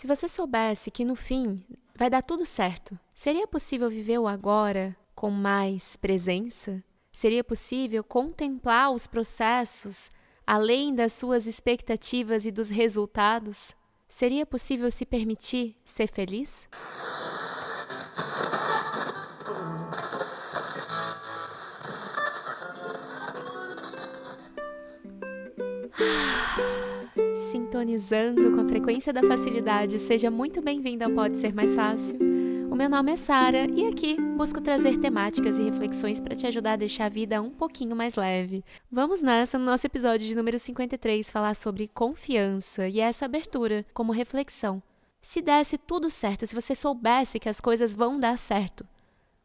Se você soubesse que no fim vai dar tudo certo, seria possível viver o agora com mais presença? Seria possível contemplar os processos além das suas expectativas e dos resultados? Seria possível se permitir ser feliz? Sintonizando com a frequência da facilidade, seja muito bem-vindo ao Pode Ser Mais Fácil. O meu nome é Sara e aqui busco trazer temáticas e reflexões para te ajudar a deixar a vida um pouquinho mais leve. Vamos nessa, no nosso episódio de número 53, falar sobre confiança e essa abertura como reflexão. Se desse tudo certo, se você soubesse que as coisas vão dar certo,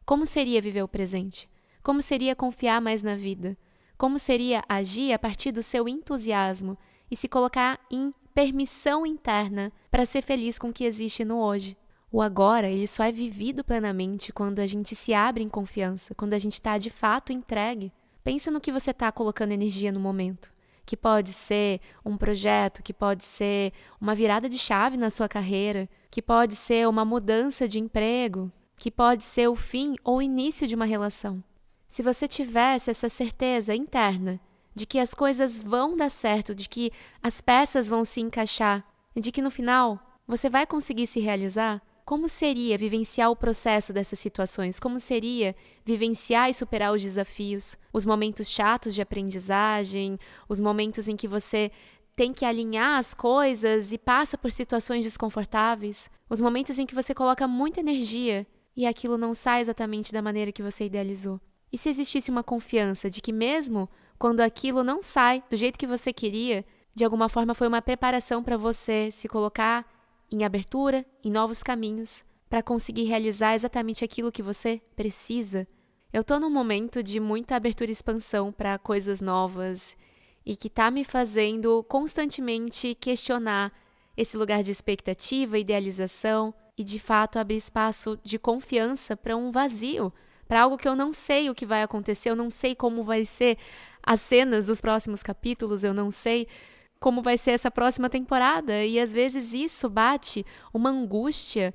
como seria viver o presente? Como seria confiar mais na vida? Como seria agir a partir do seu entusiasmo e se colocar em permissão interna para ser feliz com o que existe no hoje? O agora, ele só é vivido plenamente quando a gente se abre em confiança, quando a gente está de fato entregue. Pensa no que você está colocando energia no momento, que pode ser um projeto, que pode ser uma virada de chave na sua carreira, que pode ser uma mudança de emprego, que pode ser o fim ou o início de uma relação. Se você tivesse essa certeza interna de que as coisas vão dar certo, de que as peças vão se encaixar e de que no final você vai conseguir se realizar, como seria vivenciar o processo dessas situações? Como seria vivenciar e superar os desafios, os momentos chatos de aprendizagem, os momentos em que você tem que alinhar as coisas e passa por situações desconfortáveis, os momentos em que você coloca muita energia e aquilo não sai exatamente da maneira que você idealizou? E se existisse uma confiança de que mesmo quando aquilo não sai do jeito que você queria, de alguma forma foi uma preparação para você se colocar em abertura, em novos caminhos, para conseguir realizar exatamente aquilo que você precisa? Eu estou num momento de muita abertura e expansão para coisas novas e que está me fazendo constantemente questionar esse lugar de expectativa, idealização e de fato abrir espaço de confiança para um vazio, para algo que eu não sei o que vai acontecer, eu não sei como vai ser as cenas dos próximos capítulos, eu não sei como vai ser essa próxima temporada, e às vezes isso bate uma angústia,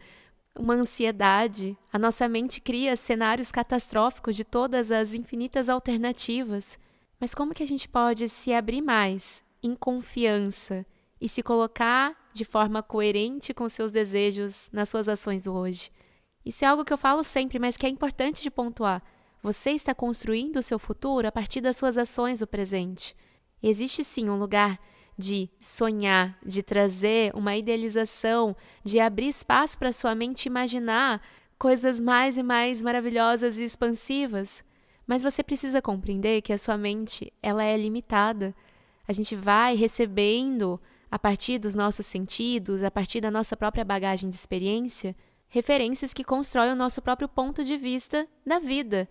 uma ansiedade. A nossa mente cria cenários catastróficos de todas as infinitas alternativas. Mas como que a gente pode se abrir mais em confiança e se colocar de forma coerente com seus desejos nas suas ações do hoje? Isso é algo que eu falo sempre, mas que é importante de pontuar. Você está construindo o seu futuro a partir das suas ações do presente. Existe sim um lugar de sonhar, de trazer uma idealização, de abrir espaço para sua mente imaginar coisas mais e mais maravilhosas e expansivas. Mas você precisa compreender que a sua mente, ela é limitada. A gente vai recebendo, a partir dos nossos sentidos, a partir da nossa própria bagagem de experiência, referências que constroem o nosso próprio ponto de vista da vida,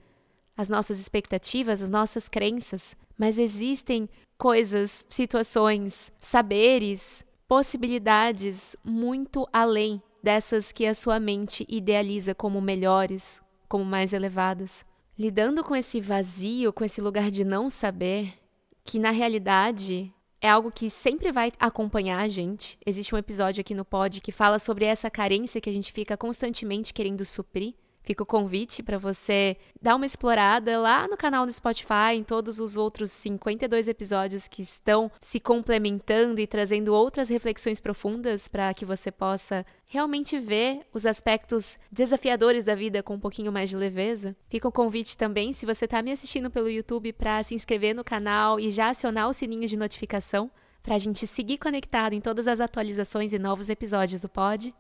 as nossas expectativas, as nossas crenças. Mas existem coisas, situações, saberes, possibilidades muito além dessas que a sua mente idealiza como melhores, como mais elevadas. Lidando com esse vazio, com esse lugar de não saber, que na realidade é algo que sempre vai acompanhar a gente. Existe um episódio aqui no Pod que fala sobre essa carência que a gente fica constantemente querendo suprir. Fica o convite para você dar uma explorada lá no canal do Spotify, em todos os outros 52 episódios que estão se complementando e trazendo outras reflexões profundas para que você possa realmente ver os aspectos desafiadores da vida com um pouquinho mais de leveza. Fica o convite também, se você está me assistindo pelo YouTube, para se inscrever no canal e já acionar o sininho de notificação para a gente seguir conectado em todas as atualizações e novos episódios do Pod.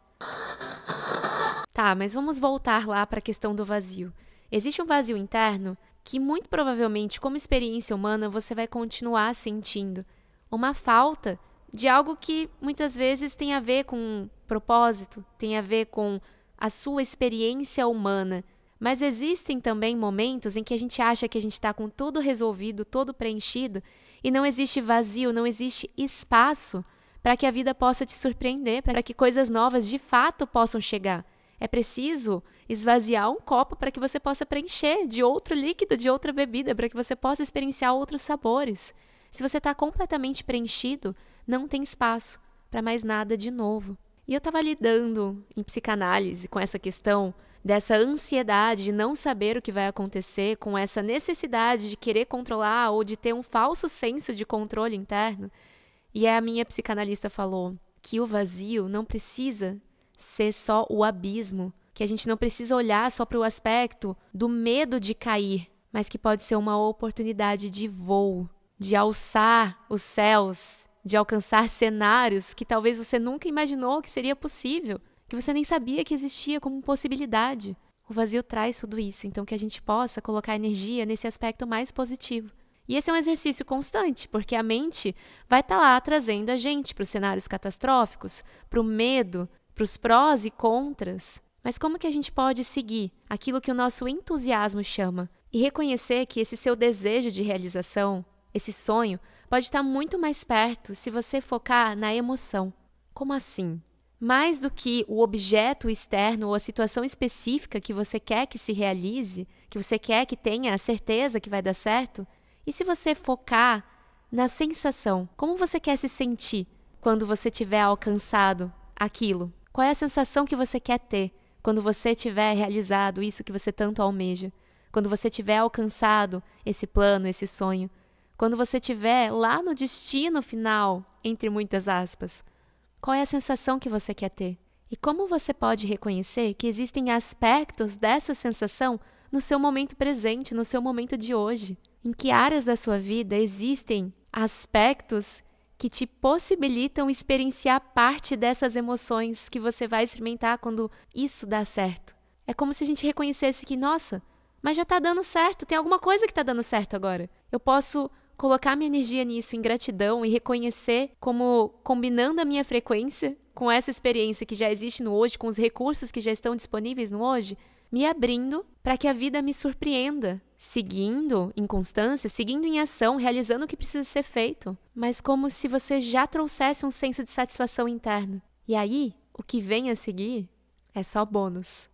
Tá, mas vamos voltar lá para a questão do vazio. Existe um vazio interno que muito provavelmente, como experiência humana, você vai continuar sentindo. Uma falta de algo que muitas vezes tem a ver com propósito, tem a ver com a sua experiência humana. Mas existem também momentos em que a gente acha que a gente está com tudo resolvido, todo preenchido, e não existe vazio, não existe espaço para que a vida possa te surpreender, para que coisas novas de fato possam chegar. É preciso esvaziar um copo para que você possa preencher de outro líquido, de outra bebida, para que você possa experienciar outros sabores. Se você está completamente preenchido, não tem espaço para mais nada de novo. E eu estava lidando em psicanálise com essa questão dessa ansiedade de não saber o que vai acontecer, com essa necessidade de querer controlar ou de ter um falso senso de controle interno. E a minha psicanalista falou que o vazio não precisa ser só o abismo, que a gente não precisa olhar só para o aspecto do medo de cair, mas que pode ser uma oportunidade de voo, de alçar os céus, de alcançar cenários que talvez você nunca imaginou que seria possível, que você nem sabia que existia como possibilidade. O vazio traz tudo isso, então que a gente possa colocar energia nesse aspecto mais positivo. E esse é um exercício constante, porque a mente vai estar lá trazendo a gente para os cenários catastróficos, para o medo, para os prós e contras. Mas como que a gente pode seguir aquilo que o nosso entusiasmo chama e reconhecer que esse seu desejo de realização, esse sonho, pode estar muito mais perto se você focar na emoção? Como assim? Mais do que o objeto externo ou a situação específica que você quer que se realize, que você quer que tenha a certeza que vai dar certo, e se você focar na sensação? Como você quer se sentir quando você tiver alcançado aquilo? Qual é a sensação que você quer ter quando você tiver realizado isso que você tanto almeja? Quando você tiver alcançado esse plano, esse sonho? Quando você estiver lá no destino final, entre muitas aspas? Qual é a sensação que você quer ter? E como você pode reconhecer que existem aspectos dessa sensação no seu momento presente, no seu momento de hoje? Em que áreas da sua vida existem aspectos que te possibilitam experienciar parte dessas emoções que você vai experimentar quando isso dá certo? É como se a gente reconhecesse que, nossa, mas já está dando certo, tem alguma coisa que está dando certo agora. Eu posso colocar minha energia nisso, em gratidão, e reconhecer como combinando a minha frequência com essa experiência que já existe no hoje, com os recursos que já estão disponíveis no hoje, me abrindo para que a vida me surpreenda, seguindo em constância, seguindo em ação, realizando o que precisa ser feito, mas como se você já trouxesse um senso de satisfação interna. E aí, o que vem a seguir é só bônus.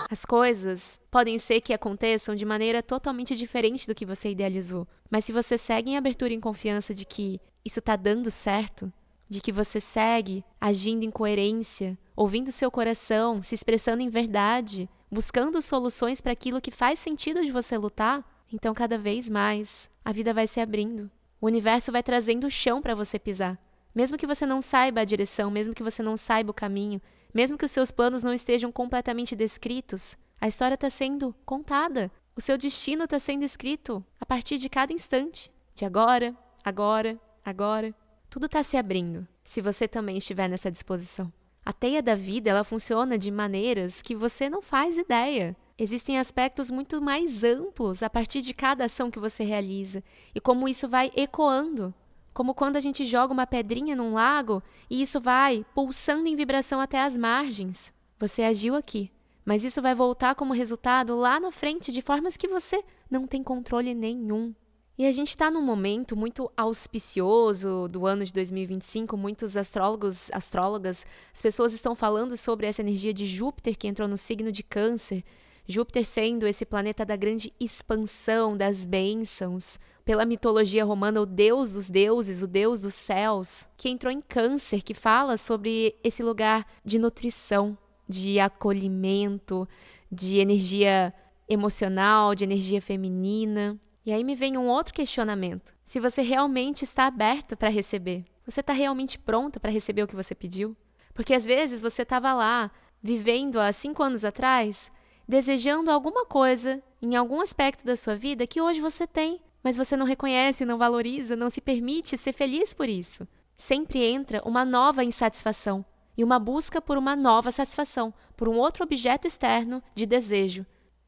As coisas podem ser que aconteçam de maneira totalmente diferente do que você idealizou, mas se você segue em abertura e em confiança de que isso está dando certo, de que você segue agindo em coerência, ouvindo seu coração, se expressando em verdade, buscando soluções para aquilo que faz sentido de você lutar, então cada vez mais a vida vai se abrindo. O universo vai trazendo o chão para você pisar. Mesmo que você não saiba a direção, mesmo que você não saiba o caminho, mesmo que os seus planos não estejam completamente descritos, a história está sendo contada. O seu destino está sendo escrito a partir de cada instante. De agora, agora, agora. Tudo está se abrindo, se você também estiver nessa disposição. A teia da vida, ela funciona de maneiras que você não faz ideia. Existem aspectos muito mais amplos a partir de cada ação que você realiza e como isso vai ecoando. Como quando a gente joga uma pedrinha num lago e isso vai pulsando em vibração até as margens. Você agiu aqui, mas isso vai voltar como resultado lá na frente de formas que você não tem controle nenhum. E a gente está num momento muito auspicioso do ano de 2025, muitos astrólogos, astrólogas, as pessoas estão falando sobre essa energia de Júpiter que entrou no signo de Câncer, Júpiter sendo esse planeta da grande expansão, das bênçãos, pela mitologia romana, o deus dos deuses, o deus dos céus, que entrou em Câncer, que fala sobre esse lugar de nutrição, de acolhimento, de energia emocional, de energia feminina. E aí me vem um outro questionamento. Se você realmente está aberta para receber, você está realmente pronta para receber o que você pediu? Porque às vezes você estava lá, vivendo há 5 anos atrás, desejando alguma coisa em algum aspecto da sua vida que hoje você tem, mas você não reconhece, não valoriza, não se permite ser feliz por isso. Sempre entra uma nova insatisfação e uma busca por uma nova satisfação, por um outro objeto externo de desejo.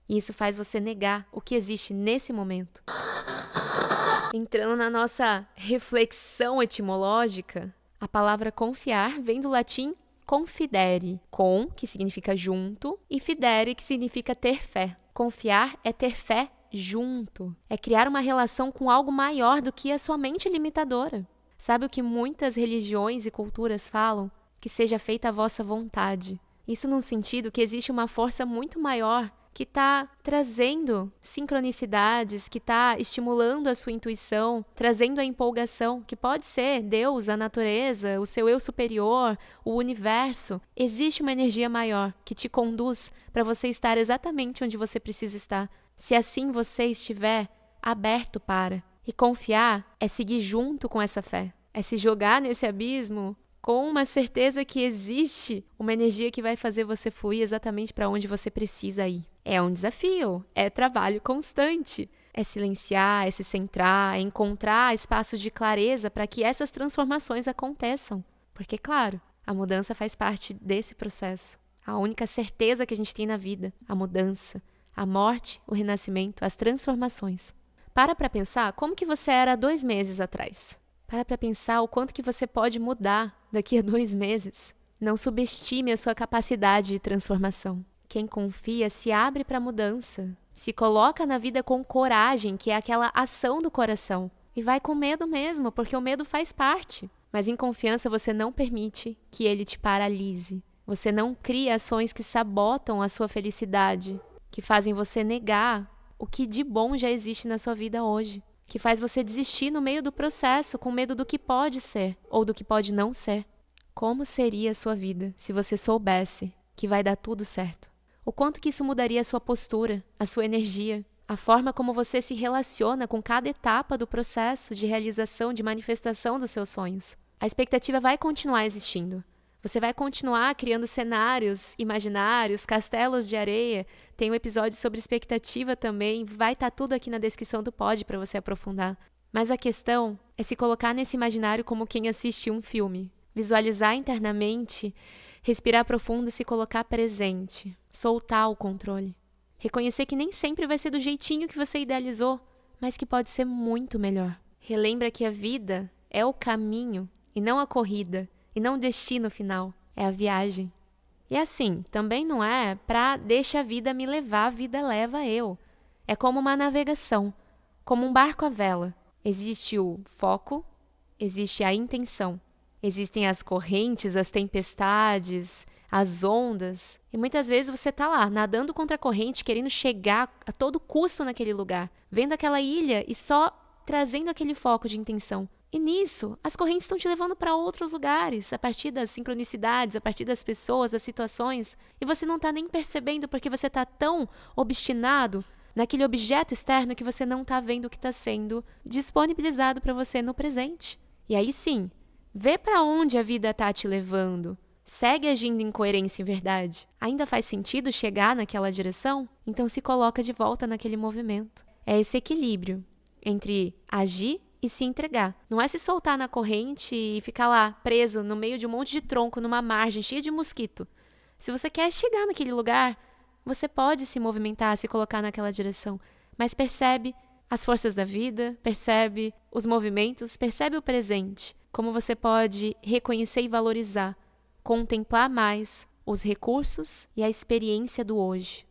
E isso faz você negar o que existe nesse momento. Entrando na nossa reflexão etimológica, a palavra confiar vem do latim confidere. Com, que significa junto, e fidere, que significa ter fé. Confiar é ter fé junto. É criar uma relação com algo maior do que a sua mente limitadora. Sabe o que muitas religiões e culturas falam? Que seja feita a vossa vontade. Isso num sentido que existe uma força muito maior que está trazendo sincronicidades, que está estimulando a sua intuição, trazendo a empolgação, que pode ser Deus, a natureza, o seu eu superior, o universo. Existe uma energia maior que te conduz para você estar exatamente onde você precisa estar. Se assim você estiver aberto para. E confiar é seguir junto com essa fé. É se jogar nesse abismo com uma certeza que existe uma energia que vai fazer você fluir exatamente para onde você precisa ir. É um desafio, é trabalho constante. É silenciar, é se centrar, é encontrar espaços de clareza para que essas transformações aconteçam. Porque, claro, a mudança faz parte desse processo. A única certeza que a gente tem na vida, a mudança, a morte, o renascimento, as transformações. Para pensar como que você era há 2 meses atrás. Para pensar o quanto que você pode mudar daqui a 2 meses. Não subestime a sua capacidade de transformação. Quem confia se abre para a mudança. Se coloca na vida com coragem, que é aquela ação do coração. E vai com medo mesmo, porque o medo faz parte. Mas em confiança você não permite que ele te paralise. Você não cria ações que sabotam a sua felicidade, que fazem você negar o que de bom já existe na sua vida hoje. Que faz você desistir no meio do processo, com medo do que pode ser ou do que pode não ser. Como seria a sua vida se você soubesse que vai dar tudo certo? O quanto que isso mudaria a sua postura, a sua energia, a forma como você se relaciona com cada etapa do processo de realização, de manifestação dos seus sonhos. A expectativa vai continuar existindo. Você vai continuar criando cenários imaginários, castelos de areia. Tem um episódio sobre expectativa também. Vai estar tudo aqui na descrição do pod para você aprofundar. Mas a questão é se colocar nesse imaginário como quem assiste um filme. Visualizar internamente, respirar profundo e se colocar presente. Soltar o controle. Reconhecer que nem sempre vai ser do jeitinho que você idealizou, mas que pode ser muito melhor. Relembra que a vida é o caminho e não a corrida. E não o destino final, é a viagem. E assim, também não é pra deixa a vida me levar, a vida leva eu. É como uma navegação, como um barco à vela. Existe o foco, existe a intenção. Existem as correntes, as tempestades, as ondas. E muitas vezes você tá lá, nadando contra a corrente, querendo chegar a todo custo naquele lugar. Vendo aquela ilha e só trazendo aquele foco de intenção. E nisso, as correntes estão te levando para outros lugares, a partir das sincronicidades, a partir das pessoas, das situações, e você não está nem percebendo porque você está tão obstinado naquele objeto externo que você não está vendo o que está sendo disponibilizado para você no presente. E aí sim, vê para onde a vida está te levando. Segue agindo em coerência e verdade. Ainda faz sentido chegar naquela direção? Então se coloca de volta naquele movimento. É esse equilíbrio entre agir e se entregar. Não é se soltar na corrente e ficar lá, preso no meio de um monte de tronco, numa margem cheia de mosquito. Se você quer chegar naquele lugar, você pode se movimentar, se colocar naquela direção. Mas percebe as forças da vida, percebe os movimentos, percebe o presente. Como você pode reconhecer e valorizar, contemplar mais os recursos e a experiência do hoje.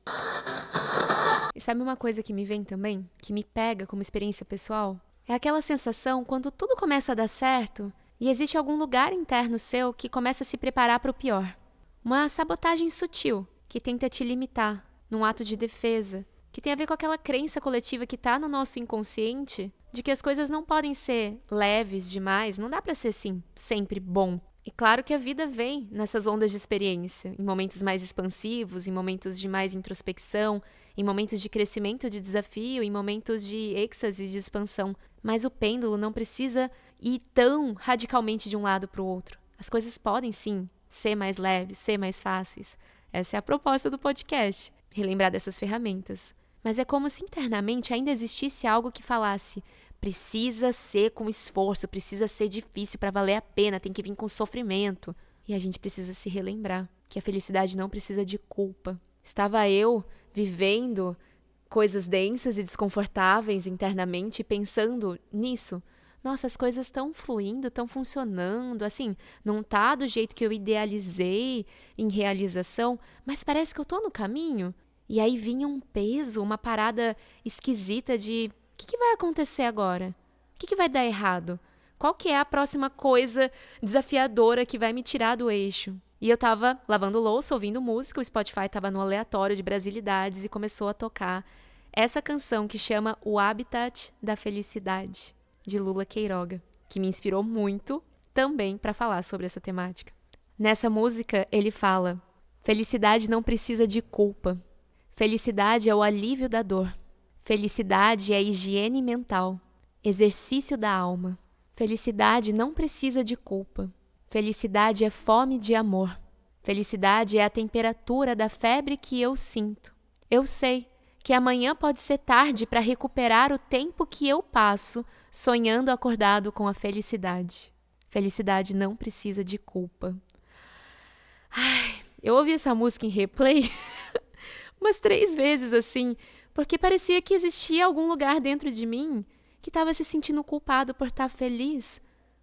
E sabe uma coisa que me vem também, que me pega como experiência pessoal? É aquela sensação quando tudo começa a dar certo e existe algum lugar interno seu que começa a se preparar para o pior. Uma sabotagem sutil que tenta te limitar num ato de defesa, que tem a ver com aquela crença coletiva que está no nosso inconsciente de que as coisas não podem ser leves demais, não dá para ser assim, sempre bom. E claro que a vida vem nessas ondas de experiência, em momentos mais expansivos, em momentos de mais introspecção, em momentos de crescimento, de desafio, em momentos de êxtase, de expansão. Mas o pêndulo não precisa ir tão radicalmente de um lado para o outro. As coisas podem, sim, ser mais leves, ser mais fáceis. Essa é a proposta do podcast, relembrar dessas ferramentas. Mas é como se internamente ainda existisse algo que falasse: precisa ser com esforço, precisa ser difícil para valer a pena, tem que vir com sofrimento. E a gente precisa se relembrar que a felicidade não precisa de culpa. Estava eu vivendo coisas densas e desconfortáveis internamente, pensando nisso. Nossa, as coisas estão fluindo, estão funcionando, assim, não tá do jeito que eu idealizei em realização, mas parece que eu tô no caminho. E aí vinha um peso, uma parada esquisita de: o que vai acontecer agora? O que vai dar errado? Qual que é a próxima coisa desafiadora que vai me tirar do eixo? E eu tava lavando louça, ouvindo música, o Spotify tava no aleatório de brasilidades e começou a tocar essa canção que chama O Habitat da Felicidade, de Lula Queiroga, que me inspirou muito também para falar sobre essa temática. Nessa música, ele fala: felicidade não precisa de culpa. Felicidade é o alívio da dor. Felicidade é higiene mental, exercício da alma. Felicidade não precisa de culpa. Felicidade é fome de amor. Felicidade é a temperatura da febre que eu sinto. Eu sei que amanhã pode ser tarde para recuperar o tempo que eu passo sonhando acordado com a felicidade. Felicidade não precisa de culpa. Ai, eu ouvi essa música em replay umas 3 vezes assim, porque parecia que existia algum lugar dentro de mim que estava se sentindo culpado por estar feliz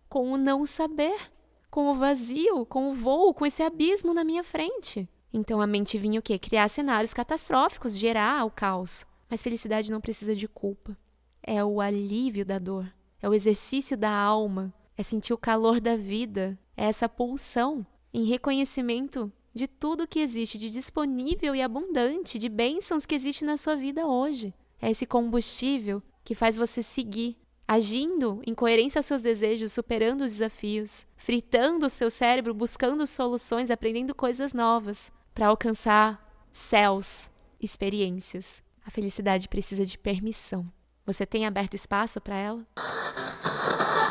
com o não saber, com o vazio, com o voo, com esse abismo na minha frente. Então a mente vinha o quê? Criar cenários catastróficos, gerar o caos. Mas felicidade não precisa de culpa. É o alívio da dor, é o exercício da alma, é sentir o calor da vida, é essa pulsão em reconhecimento de tudo que existe de disponível e abundante, de bênçãos que existe na sua vida hoje. É esse combustível que faz você seguir, agindo em coerência aos seus desejos, superando os desafios, fritando o seu cérebro, buscando soluções, aprendendo coisas novas, para alcançar céus, experiências. A felicidade precisa de permissão. Você tem aberto espaço para ela?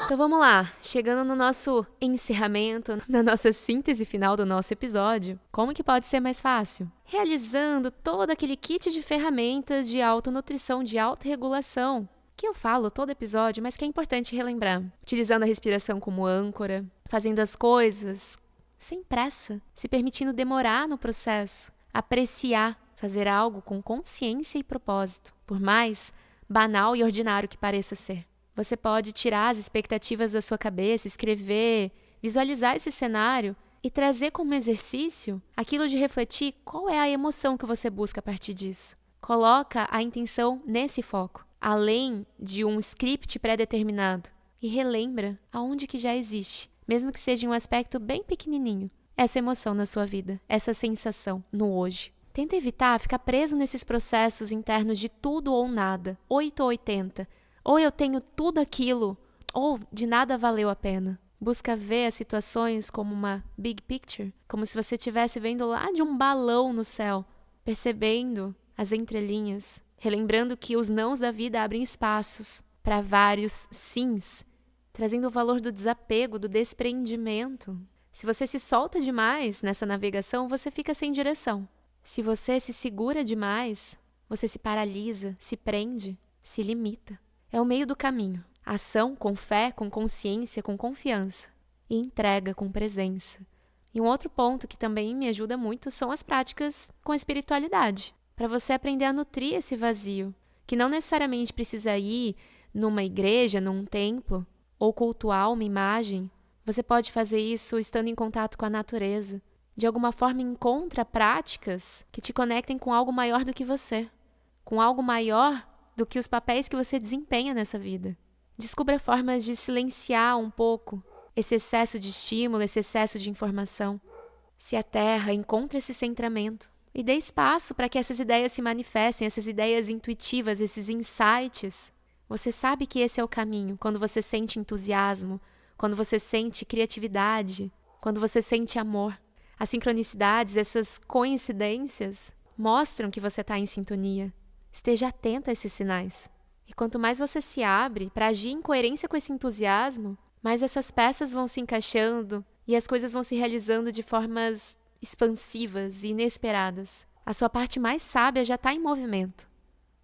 Então vamos lá, chegando no nosso encerramento, na nossa síntese final do nosso episódio, como que pode ser mais fácil? Realizando todo aquele kit de ferramentas de autonutrição, de autorregulação, que eu falo todo episódio, mas que é importante relembrar. Utilizando a respiração como âncora, fazendo as coisas sem pressa, se permitindo demorar no processo, apreciar, fazer algo com consciência e propósito, por mais banal e ordinário que pareça ser. Você pode tirar as expectativas da sua cabeça, escrever, visualizar esse cenário e trazer como exercício aquilo de refletir qual é a emoção que você busca a partir disso. Coloca a intenção nesse foco, além de um script pré-determinado, e relembra aonde que já existe, mesmo que seja em um aspecto bem pequenininho, essa emoção na sua vida, essa sensação no hoje. Tenta evitar ficar preso nesses processos internos de tudo ou nada, 8 ou 80, ou eu tenho tudo aquilo, ou de nada valeu a pena. Busca ver as situações como uma big picture, como se você estivesse vendo lá de um balão no céu, percebendo as entrelinhas, relembrando que os nãos da vida abrem espaços para vários sims, trazendo o valor do desapego, do despreendimento. Se você se solta demais nessa navegação, você fica sem direção. Se você se segura demais, você se paralisa, se prende, se limita. É o meio do caminho. Ação com fé, com consciência, com confiança. E entrega com presença. E um outro ponto que também me ajuda muito são as práticas com espiritualidade. Para você aprender a nutrir esse vazio, que não necessariamente precisa ir numa igreja, num templo, ou cultuar uma imagem. Você pode fazer isso estando em contato com a natureza. De alguma forma, encontra práticas que te conectem com algo maior do que você. Com algo maior do que os papéis que você desempenha nessa vida. Descubra formas de silenciar um pouco esse excesso de estímulo, esse excesso de informação. Se aterra, encontre esse centramento e dê espaço para que essas ideias se manifestem, essas ideias intuitivas, esses insights. Você sabe que esse é o caminho, quando você sente entusiasmo, quando você sente criatividade, quando você sente amor. As sincronicidades, essas coincidências, mostram que você está em sintonia. Esteja atento a esses sinais. E quanto mais você se abre para agir em coerência com esse entusiasmo, mais essas peças vão se encaixando e as coisas vão se realizando de formas expansivas e inesperadas. A sua parte mais sábia já está em movimento.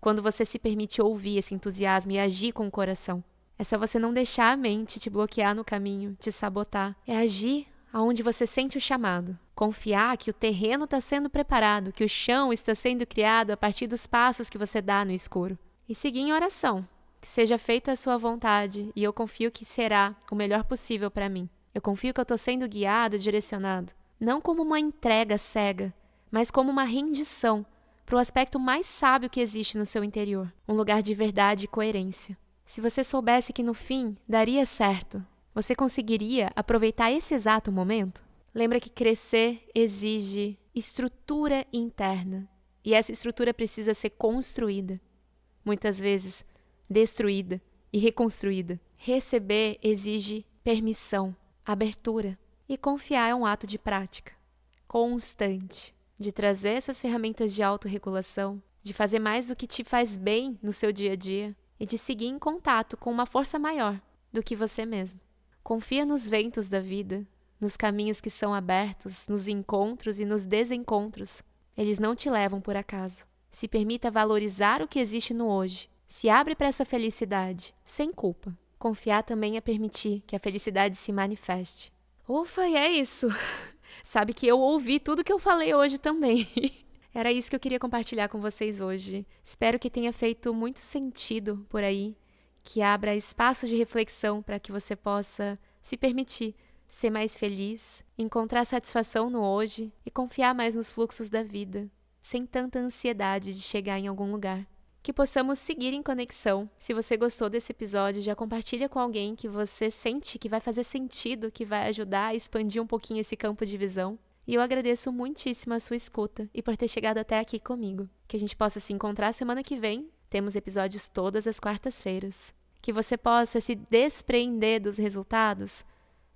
Quando você se permite ouvir esse entusiasmo e agir com o coração. É só você não deixar a mente te bloquear no caminho, te sabotar. É agir aonde você sente o chamado. Confiar que o terreno está sendo preparado, que o chão está sendo criado a partir dos passos que você dá no escuro. E seguir em oração. Que seja feita a sua vontade e eu confio que será o melhor possível para mim. Eu confio que eu estou sendo guiado, direcionado. Não como uma entrega cega, mas como uma rendição para o aspecto mais sábio que existe no seu interior. Um lugar de verdade e coerência. Se você soubesse que no fim daria certo, você conseguiria aproveitar esse exato momento? Lembra que crescer exige estrutura interna. E essa estrutura precisa ser construída. Muitas vezes destruída e reconstruída. Receber exige permissão, abertura. E confiar é um ato de prática constante, de trazer essas ferramentas de autorregulação, de fazer mais do que te faz bem no seu dia a dia e de seguir em contato com uma força maior do que você mesmo. Confia nos ventos da vida, nos caminhos que são abertos, nos encontros e nos desencontros. Eles não te levam por acaso. Se permita valorizar o que existe no hoje. Se abre para essa felicidade, sem culpa. Confiar também é permitir que a felicidade se manifeste. Ufa, e é isso! Sabe que eu ouvi tudo que eu falei hoje também. Era isso que eu queria compartilhar com vocês hoje. Espero que tenha feito muito sentido por aí, que abra espaço de reflexão para que você possa se permitir ser mais feliz, encontrar satisfação no hoje e confiar mais nos fluxos da vida, sem tanta ansiedade de chegar em algum lugar. Que possamos seguir em conexão. Se você gostou desse episódio, já compartilha com alguém que você sente que vai fazer sentido, que vai ajudar a expandir um pouquinho esse campo de visão. E eu agradeço muitíssimo a sua escuta e por ter chegado até aqui comigo. Que a gente possa se encontrar semana que vem. Temos episódios todas as quartas-feiras. Que você possa se despreender dos resultados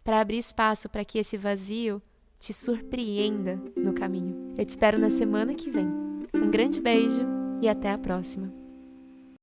para abrir espaço para que esse vazio te surpreenda no caminho. Eu te espero na semana que vem. Um grande beijo e até a próxima.